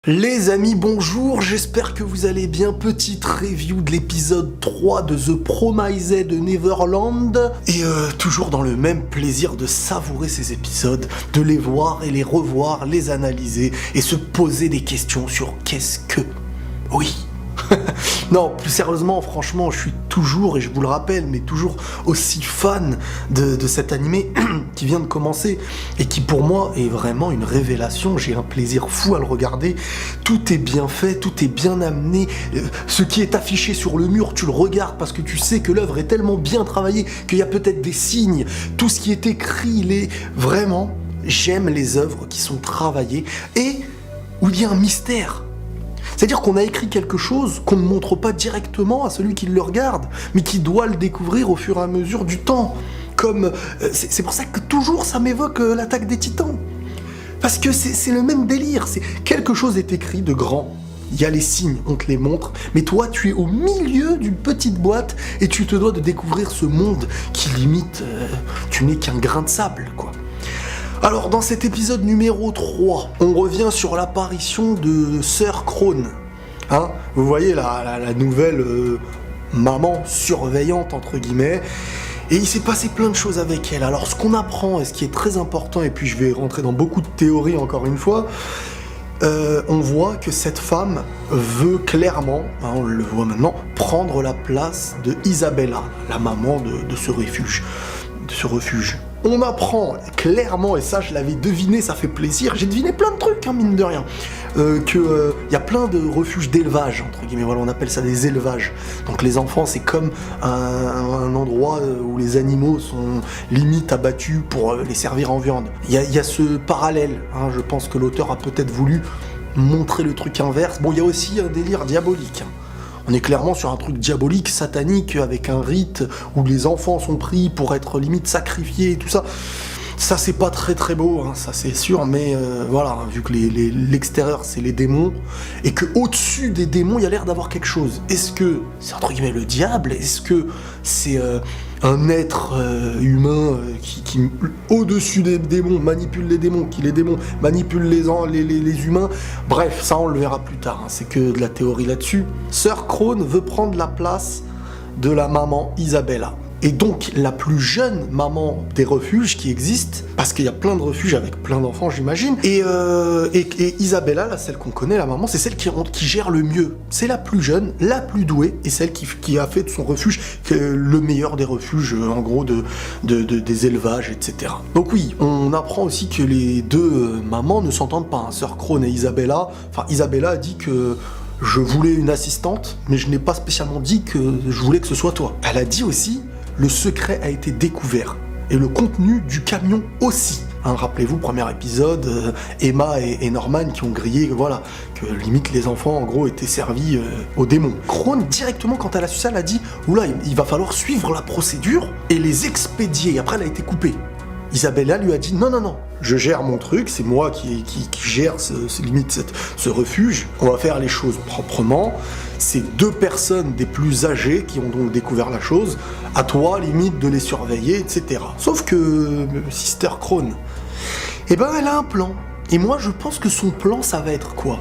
Les amis, bonjour, j'espère que vous allez bien. Petite review de l'épisode 3 de The Promised Neverland. Et toujours dans le même plaisir de savourer ces épisodes, de les voir et les revoir, les analyser et se poser des questions sur qu'est-ce que... Oui. Non, plus sérieusement, franchement, je suis toujours, et je vous le rappelle, mais toujours aussi fan de cet animé qui vient de commencer et qui pour moi est vraiment une révélation. J'ai un plaisir fou à le regarder. Tout est bien fait, tout est bien amené. Ce qui est affiché sur le mur, tu le regardes parce que tu sais que l'œuvre est tellement bien travaillée qu'il y a peut-être des signes. Tout ce qui est écrit, il est vraiment... J'aime les œuvres qui sont travaillées et où il y a un mystère. C'est-à-dire qu'on a écrit quelque chose qu'on ne montre pas directement à celui qui le regarde, mais qui doit le découvrir au fur et à mesure du temps. Comme c'est pour ça que toujours ça m'évoque l'attaque des Titans. Parce que c'est le même délire. Quelque chose est écrit de grand. Il y a les signes, on te les montre, mais toi tu es au milieu d'une petite boîte et tu te dois de découvrir ce monde qui limite, tu n'es qu'un grain de sable, quoi. Alors, dans cet épisode numéro 3, on revient sur l'apparition de Sœur Crone. Hein, vous voyez la nouvelle maman surveillante, entre guillemets. Et il s'est passé plein de choses avec elle. Alors, ce qu'on apprend, et ce qui est très important, et puis je vais rentrer dans beaucoup de théories encore une fois, on voit que cette femme veut clairement, hein, on le voit maintenant, prendre la place de Isabella, la maman de ce refuge. On apprend clairement, et ça je l'avais deviné, ça fait plaisir, j'ai deviné plein de trucs, hein, mine de rien, que y a plein de refuges d'élevage, entre guillemets, voilà, on appelle ça des élevages. Donc les enfants, c'est comme un endroit où les animaux sont limite abattus pour les servir en viande. Il y a ce parallèle, hein, je pense que l'auteur a peut-être voulu montrer le truc inverse. Bon, il y a aussi un délire diabolique, hein. On est clairement sur un truc diabolique, satanique, avec un rite où les enfants sont pris pour être limite sacrifiés et tout ça. Ça, c'est pas très très beau, hein, ça c'est sûr, mais voilà, vu que l'extérieur c'est les démons, et que au-dessus des démons il y a l'air d'avoir quelque chose. Est-ce que c'est entre guillemets le diable? Est-ce que c'est un être humain qui au-dessus des démons manipule les démons, qui les démons manipulent les humains? Bref, ça on le verra plus tard, hein, c'est que de la théorie là-dessus. Sœur Crone veut prendre la place de la maman Isabella. Et donc la plus jeune maman des refuges qui existent, parce qu'il y a plein de refuges avec plein d'enfants, j'imagine. Et Isabella, là, celle qu'on connaît, la maman, c'est celle qui gère le mieux. C'est la plus jeune, la plus douée, et celle qui a fait de son refuge le meilleur des refuges, en gros, des élevages, etc. Donc oui, on apprend aussi que les deux mamans ne s'entendent pas, hein, Sœur Crone et Isabella. Enfin, Isabella a dit que je voulais une assistante, mais je n'ai pas spécialement dit que je voulais que ce soit toi. Elle a dit aussi... Le secret a été découvert, et le contenu du camion aussi. Hein, rappelez-vous, premier épisode, Emma et Norman qui ont grillé, voilà, que limite les enfants en gros étaient servis aux démons. Crone, directement quand elle a su ça, elle a dit « Oula, il va falloir suivre la procédure et les expédier ». Après, elle a été coupée. Isabella lui a dit non, je gère mon truc, c'est moi qui gère ce refuge, on va faire les choses proprement, c'est deux personnes des plus âgées qui ont donc découvert la chose, à toi limite de les surveiller, etc. Sauf que Sister Crone, eh ben elle a un plan, et moi je pense que son plan ça va être quoi?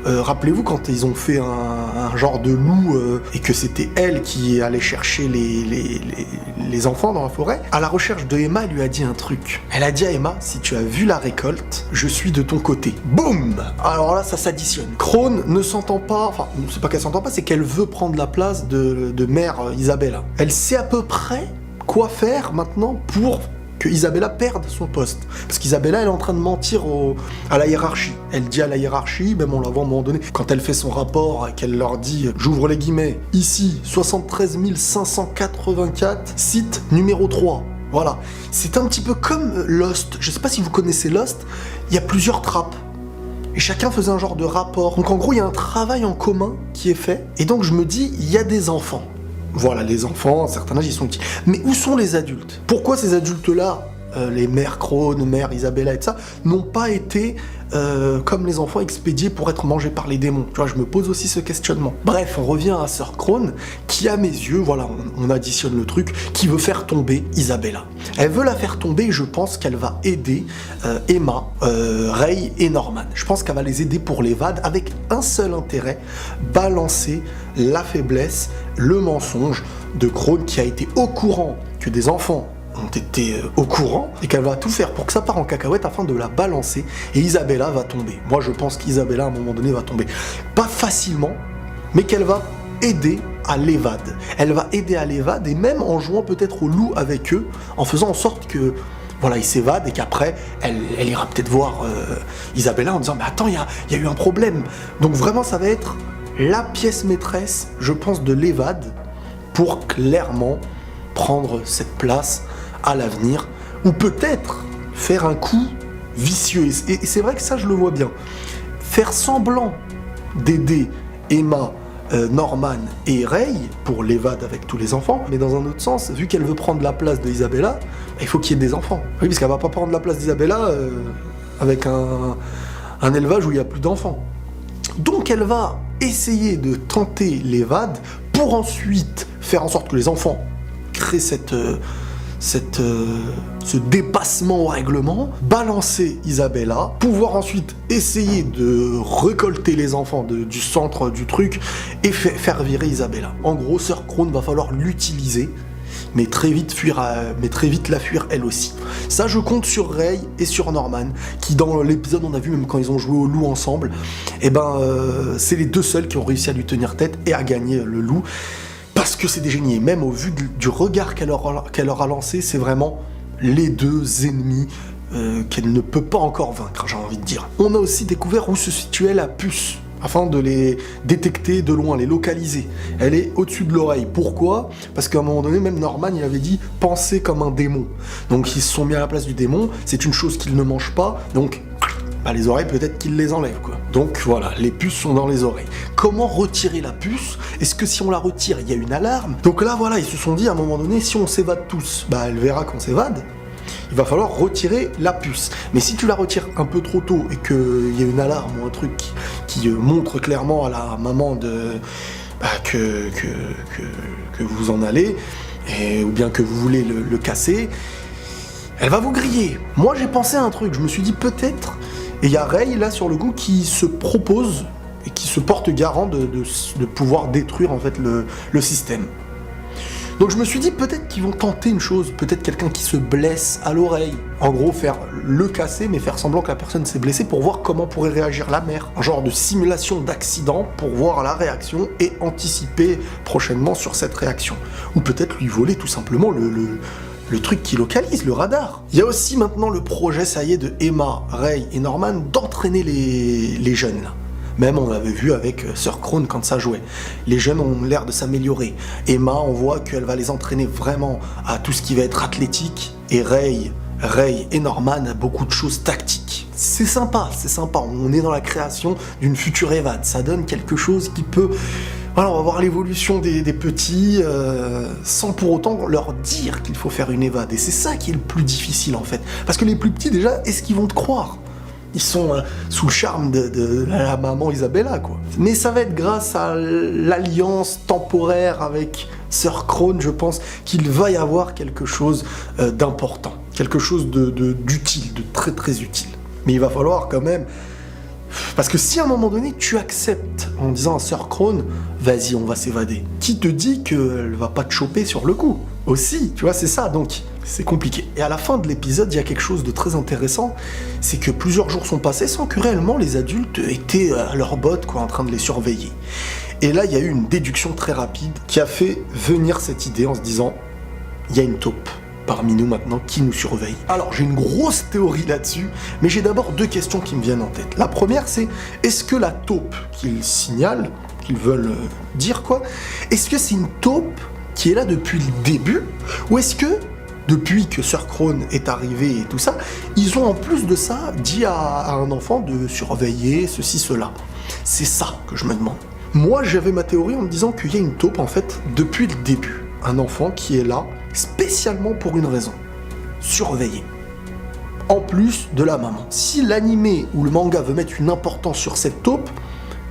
Rappelez-vous quand ils ont fait un genre de loup et que c'était elle qui allait chercher les enfants dans la forêt, à la recherche de Emma, elle lui a dit un truc. Elle a dit à Emma, si tu as vu la récolte, je suis de ton côté. Boum! Alors là, ça s'additionne. Crone ne s'entend pas, enfin, c'est pas qu'elle s'entend pas, c'est qu'elle veut prendre la place de mère Isabella. Elle sait à peu près quoi faire maintenant pour que Isabella perde son poste. Parce qu'Isabella, elle est en train de mentir à la hiérarchie. Elle dit à la hiérarchie, même on la voit à un moment donné, quand elle fait son rapport et qu'elle leur dit, j'ouvre les guillemets, ici, 73 584, site numéro 3. Voilà. C'est un petit peu comme Lost. Je sais pas si vous connaissez Lost, il y a plusieurs trappes. Et chacun faisait un genre de rapport. Donc en gros, il y a un travail en commun qui est fait. Et donc je me dis, il y a des enfants. Voilà, les enfants, à un certain âge, ils sont petits. Mais où sont les adultes? Pourquoi ces adultes-là, les mères Crone, mère Isabella et tout ça, n'ont pas été comme les enfants expédiés pour être mangés par les démons? Tu vois, je me pose aussi ce questionnement. Bref, on revient à Sir Crone, qui à mes yeux, voilà, on additionne le truc, qui veut faire tomber Isabella. Elle veut la faire tomber et je pense qu'elle va aider Emma, Ray et Norman. Je pense qu'elle va les aider pour l'évade avec un seul intérêt, balancer la faiblesse, le mensonge de Crone qui a été au courant que des enfants ont été au courant et qu'elle va tout faire pour que ça parte en cacahuète afin de la balancer et Isabella va tomber. Moi je pense qu'Isabella à un moment donné va tomber. Pas facilement, mais qu'elle va aider à l'évade. Elle va aider à l'évade et même en jouant peut-être au loup avec eux, en faisant en sorte que voilà, ils s'évadent et qu'après, elle ira peut-être voir Isabella en disant « Mais attends, il y a eu un problème ». Donc vraiment, ça va être la pièce maîtresse, je pense, de l'évade pour clairement prendre cette place à l'avenir ou peut-être faire un coup vicieux. Et c'est vrai que ça, je le vois bien. Faire semblant d'aider Emma, Norman et Ray pour l'évade avec tous les enfants, mais dans un autre sens, vu qu'elle veut prendre la place de Isabella, il faut qu'il y ait des enfants. Oui, parce qu'elle va pas prendre la place d'Isabella avec un élevage où il y a plus d'enfants. Donc elle va essayer de tenter l'évade pour ensuite faire en sorte que les enfants créent ce dépassement au règlement, balancer Isabella, pouvoir ensuite essayer de récolter les enfants du centre du truc et faire virer Isabella. En gros, Sir Crone va falloir l'utiliser, mais très vite la fuir elle aussi. Ça, je compte sur Ray et sur Norman, qui dans l'épisode, on a vu même quand ils ont joué au loup ensemble, c'est les deux seuls qui ont réussi à lui tenir tête et à gagner le loup. Parce que c'est des génies, et même au vu du regard qu'elle leur a lancé, c'est vraiment les deux ennemis qu'elle ne peut pas encore vaincre, j'ai envie de dire. On a aussi découvert où se situait la puce, afin de les détecter de loin, les localiser. Elle est au-dessus de l'oreille. Pourquoi? Parce qu'à un moment donné, même Norman, il avait dit « penser comme un démon ». Donc ils se sont mis à la place du démon, c'est une chose qu'ils ne mangent pas, donc les oreilles, peut-être qu'ils les enlèvent, quoi. Donc voilà, les puces sont dans les oreilles. Comment retirer la puce? Est-ce que si on la retire, il y a une alarme? Donc là, voilà, ils se sont dit à un moment donné, si on s'évade tous, elle verra qu'on s'évade, il va falloir retirer la puce. Mais si tu la retires un peu trop tôt et qu'il y a une alarme ou un truc qui montre clairement à la maman que vous en allez, ou bien que vous voulez le casser, elle va vous griller. Moi, j'ai pensé à un truc, je me suis dit peut-être. Et il y a Ray, là, sur le coup, qui se propose et qui se porte garant de pouvoir détruire, en fait, le système. Donc je me suis dit, peut-être qu'ils vont tenter une chose, peut-être quelqu'un qui se blesse à l'oreille. En gros, faire le casser, mais faire semblant que la personne s'est blessée pour voir comment pourrait réagir la mère. Un genre de simulation d'accident pour voir la réaction et anticiper prochainement sur cette réaction. Ou peut-être lui voler tout simplement le truc qui localise, le radar. Il y a aussi maintenant le projet, ça y est, de Emma, Ray et Norman d'entraîner les jeunes, là. Même on l'avait vu avec Sir Crone quand ça jouait. Les jeunes ont l'air de s'améliorer. Emma, on voit qu'elle va les entraîner vraiment à tout ce qui va être athlétique. Et Ray et Norman a beaucoup de choses tactiques. C'est sympa. On est dans la création d'une future évade. Ça donne quelque chose qui peut... Voilà, on va voir l'évolution des petits sans pour autant leur dire qu'il faut faire une évade. Et c'est ça qui est le plus difficile en fait. Parce que les plus petits déjà, est-ce qu'ils vont te croire? Ils sont sous le charme de la maman Isabella, quoi. Mais ça va être grâce à l'alliance temporaire avec Sir Crone, je pense, qu'il va y avoir quelque chose d'important. Quelque chose d'utile, de très très utile. Mais il va falloir quand même... Parce que si à un moment donné, tu acceptes en disant à Sir Crone, vas-y, on va s'évader, qui te dit qu'elle va pas te choper sur le coup? Aussi, tu vois, c'est ça, donc c'est compliqué. Et à la fin de l'épisode, il y a quelque chose de très intéressant, c'est que plusieurs jours sont passés sans que réellement les adultes étaient à leur botte, quoi, en train de les surveiller. Et là, il y a eu une déduction très rapide qui a fait venir cette idée en se disant, il y a une taupe parmi nous maintenant qui nous surveille. Alors j'ai une grosse théorie là-dessus, mais j'ai d'abord deux questions qui me viennent en tête. La première c'est, est-ce que la taupe qu'ils signalent, qu'ils veulent dire quoi, est-ce que c'est une taupe qui est là depuis le début, ou est-ce que depuis que Sir Crone est arrivé et tout ça, ils ont en plus de ça dit à un enfant de surveiller ceci, cela. C'est ça que je me demande. Moi j'avais ma théorie en me disant qu'il y a une taupe en fait depuis le début. Un enfant qui est là spécialement pour une raison. Surveiller. en plus de la maman. Si l'animé ou le manga veut mettre une importance sur cette taupe,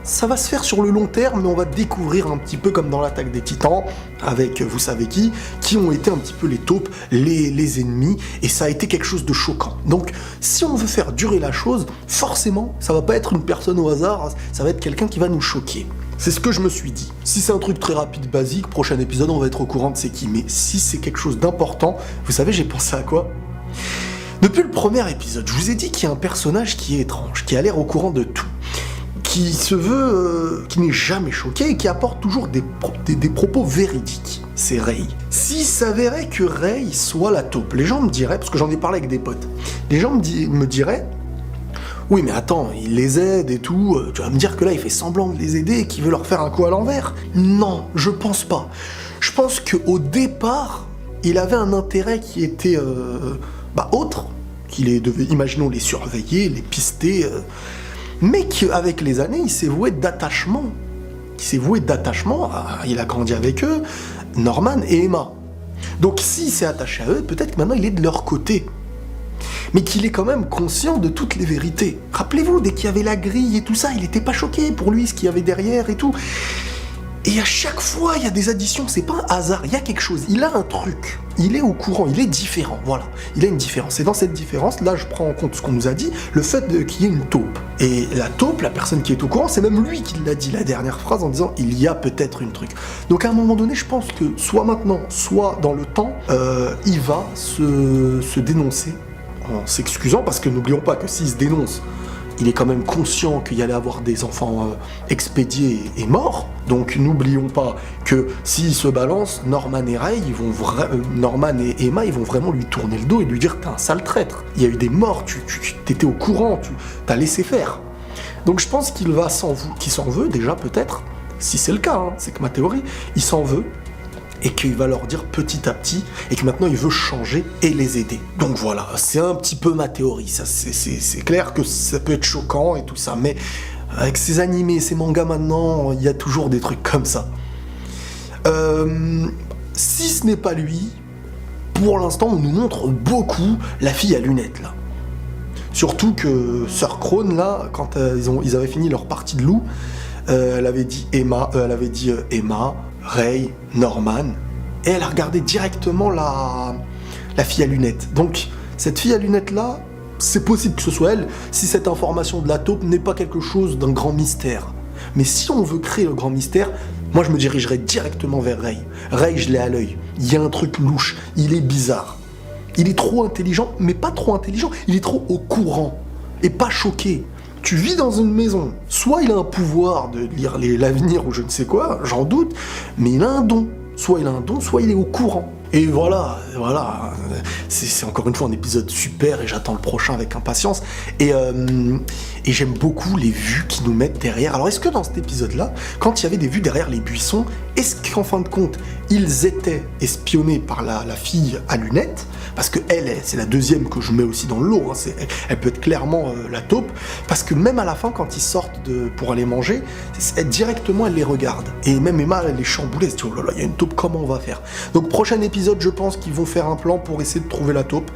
ça va se faire sur le long terme, mais on va découvrir un petit peu comme dans l'Attaque des Titans, avec vous savez qui ont été un petit peu les taupes, les ennemis, et ça a été quelque chose de choquant. Donc, si on veut faire durer la chose, forcément, ça va pas être une personne au hasard, ça va être quelqu'un qui va nous choquer. C'est ce que je me suis dit. Si c'est un truc très rapide, basique, prochain épisode, on va être au courant de c'est qui. Mais si c'est quelque chose d'important, vous savez, j'ai pensé à quoi ? Depuis le premier épisode, je vous ai dit qu'il y a un personnage qui est étrange, qui a l'air au courant de tout, qui se veut, qui n'est jamais choqué et qui apporte toujours des propos véridiques. C'est Rei. S'il s'avérait que Rei soit la taupe, les gens me diraient, parce que j'en ai parlé avec des potes, les gens me diraient, oui mais attends, il les aide et tout, tu vas me dire que là il fait semblant de les aider et qu'il veut leur faire un coup à l'envers. Non, je pense pas. Je pense qu'au départ, il avait un intérêt qui était autre, qu'il devait, imaginons, les surveiller, les pister, mais qu'avec les années, il s'est voué d'attachement. Il a grandi avec eux, Norman et Emma. Donc s'il s'est attaché à eux, peut-être que maintenant il est de leur côté. Mais qu'il est quand même conscient de toutes les vérités. Rappelez-vous, dès qu'il y avait la grille et tout ça, il n'était pas choqué pour lui, ce qu'il y avait derrière et tout. Et à chaque fois, il y a des additions, c'est pas un hasard, il y a quelque chose, il a un truc, il est au courant, il est différent, voilà. Il a une différence, et dans cette différence, là je prends en compte ce qu'on nous a dit, le fait qu'il y ait une taupe. Et la taupe, la personne qui est au courant, c'est même lui qui l'a dit, la dernière phrase, en disant « il y a peut-être une truc ». Donc à un moment donné, je pense que soit maintenant, soit dans le temps, il va se dénoncer en s'excusant, parce que n'oublions pas que s'il se dénonce, il est quand même conscient qu'il y allait avoir des enfants expédiés et morts. Donc n'oublions pas que s'il se balance, Norman et Emma, ils vont vraiment lui tourner le dos et lui dire « t'es un sale traître, il y a eu des morts, tu t'étais au courant, t'as laissé faire ». Donc je pense qu'il s'en veut déjà peut-être, si c'est le cas, hein, c'est que ma théorie, il s'en veut, et qu'il va leur dire petit à petit, et que maintenant il veut changer et les aider. Donc voilà, c'est un petit peu ma théorie, ça c'est clair que ça peut être choquant et tout ça, mais avec ces animés, ces mangas maintenant, il y a toujours des trucs comme ça. Si ce n'est pas lui, pour l'instant on nous montre beaucoup la fille à lunettes là. Surtout que Sir Crone là, quand ils avaient fini leur partie de loup, elle avait dit Emma, Rei, Norman, et elle a regardé directement la fille à lunettes. Donc, cette fille à lunettes là, c'est possible que ce soit elle, si cette information de la taupe n'est pas quelque chose d'un grand mystère. Mais si on veut créer le grand mystère, moi je me dirigerai directement vers Rei. Rei, je l'ai à l'œil. Il y a un truc louche, il est bizarre. Il est trop intelligent, mais pas trop intelligent, il est trop au courant, et pas choqué. Tu vis dans une maison, soit il a un pouvoir de lire l'avenir ou je ne sais quoi, j'en doute, mais il a un don. Soit il a un don, soit il est au courant. Et voilà, c'est encore une fois un épisode super et j'attends le prochain avec impatience. Et j'aime beaucoup les vues qu'ils nous mettent derrière. Alors est-ce que dans cet épisode-là, quand il y avait des vues derrière les buissons, est-ce qu'en fin de compte, ils étaient espionnés par la fille à lunettes? Parce que c'est la deuxième que je mets aussi dans le lot, hein. Elle peut être clairement la taupe, parce que même à la fin, quand ils sortent pour aller manger, directement elle les regarde. Et même Emma, elle les chamboulée, elle se dit « oh là là, il y a une taupe, comment on va faire ?» Donc prochain épisode, je pense qu'ils vont faire un plan pour essayer de trouver la taupe.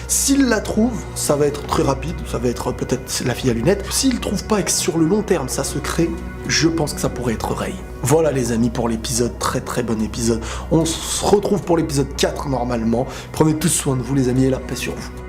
S'ils la trouvent, ça va être très rapide, ça va être peut-être la fille à lunettes. S'ils ne trouvent pas et que sur le long terme, ça se crée, je pense que ça pourrait être Rei. Voilà les amis pour l'épisode, très très bon épisode. On se retrouve pour l'épisode 4 normalement. Prenez tous soin de vous les amis et la paix sur vous.